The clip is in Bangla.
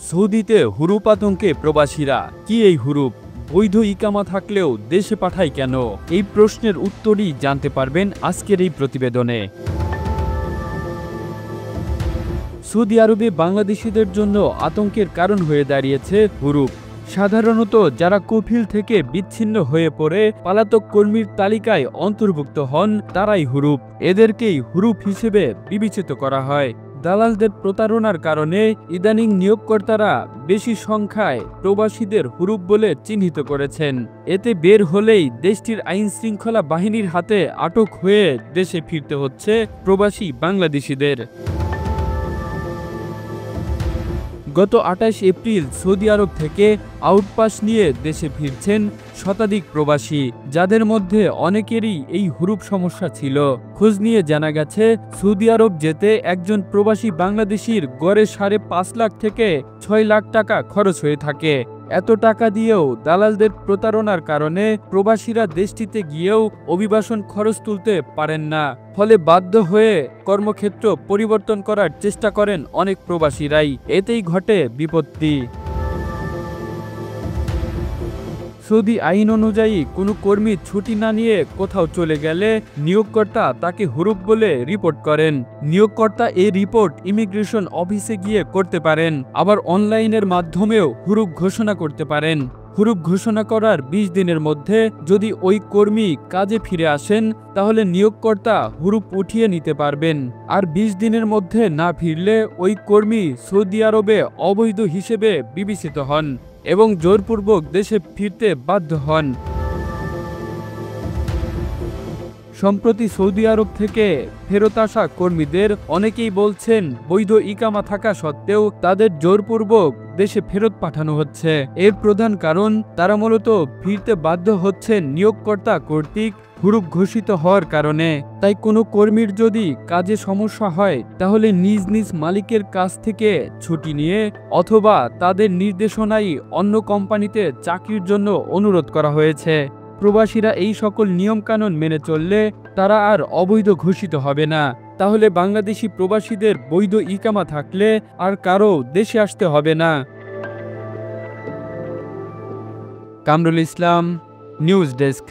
সৌদিতে হুরুপ আতঙ্কে প্রবাসীরা। কি এই হুরুপ? বৈধ ইকামা থাকলেও দেশে পাঠায় কেন? এই প্রশ্নের উত্তরই জানতে পারবেন আজকের এই প্রতিবেদনে। সৌদি আরবে বাংলাদেশিদের জন্য আতঙ্কের কারণ হয়ে দাঁড়িয়েছে হুরুপ। সাধারণত যারা কফিল থেকে বিচ্ছিন্ন হয়ে পড়ে পলাতক কর্মীর তালিকায় অন্তর্ভুক্ত হন তারাই হুরুপ। এদেরকেই হুরুপ হিসেবে বিবেচিত করা হয়। দালালদের প্রতারণার কারণে ইদানিং নিয়োগকর্তারা বেশি সংখ্যায় প্রবাসীদের হুরুপ বলে চিহ্নিত করেছেন। এতে বের হলেই দেশটির আইন শৃঙ্খলা বাহিনীর হাতে আটক হয়ে দেশে ফিরতে হচ্ছে প্রবাসী বাংলাদেশিদের। গত ২৮ এপ্রিল সৌদি আরব থেকে আউটপাস নিয়ে দেশে ফিরছেন শতাধিক প্রবাসী, যাদের মধ্যে অনেকেরই এই হুরুপ সমস্যা ছিল। খোঁজ নিয়ে জানা গেছে, সৌদি আরব যেতে একজন প্রবাসী বাংলাদেশির গড়ে ৫.৫ লাখ থেকে ৬ লাখ টাকা খরচ হয়ে থাকে। এত টাকা দিয়েও দালালদের প্রতারণার কারণে প্রবাসীরা দেশটিতে গিয়েও অভিবাসন খরচ তুলতে পারেন না। ফলে বাধ্য হয়ে কর্মক্ষেত্র পরিবর্তন করার চেষ্টা করেন অনেক প্রবাসীরাই। এতেই ঘটে বিপত্তি। সৌদি আইন অনুযায়ী কোনো কর্মী ছুটি না নিয়ে কোথাও চলে গেলে নিয়োগকর্তা তাকে হুরুপ বলে রিপোর্ট করেন। নিয়োগকর্তা এই রিপোর্ট ইমিগ্রেশন অফিসে গিয়ে করতে পারেন, আবার অনলাইনের মাধ্যমেও হুরুপ ঘোষণা করতে পারেন। হুরুপ ঘোষণা করার ২০ দিনের মধ্যে যদি ওই কর্মী কাজে ফিরে আসেন তাহলে নিয়োগকর্তা হুরুপ উঠিয়ে নিতে পারবেন। আর ২০ দিনের মধ্যে না ফিরলে ওই কর্মী সৌদি আরবে অবৈধ হিসেবে বিবেচিত হন এবং জোরপূর্বক দেশে ফিরতে বাধ্য হন। সম্প্রতি সৌদি আরব থেকে ফেরত আসা কর্মীদের অনেকেই বলছেন বৈধ ইকামা থাকা সত্ত্বেও তাদের জোরপূর্বক দেশে ফেরত পাঠানো হচ্ছে। এর প্রধান কারণ তারা মূলত ফিরতে বাধ্য হচ্ছেন নিয়োগকর্তা কর্তৃক হুরুপ ঘোষিত হওয়ার কারণে। তাই কোনো কর্মীর যদি কাজে সমস্যা হয় তাহলে নিজ নিজ মালিকের কাছ থেকে ছুটি নিয়ে অথবা তাদের নির্দেশনায় অন্য কোম্পানিতে চাকরির জন্য অনুরোধ করা হয়েছে। প্রবাসীরা এই সকল নিয়মকানুন মেনে চললে তারা আর অবৈধ ঘোষিত হবে না। তাহলে বাংলাদেশি প্রবাসীদের বৈধ ইকামা থাকলে আর কারো দেশে আসতে হবে না। Kamrul Islam, news desk.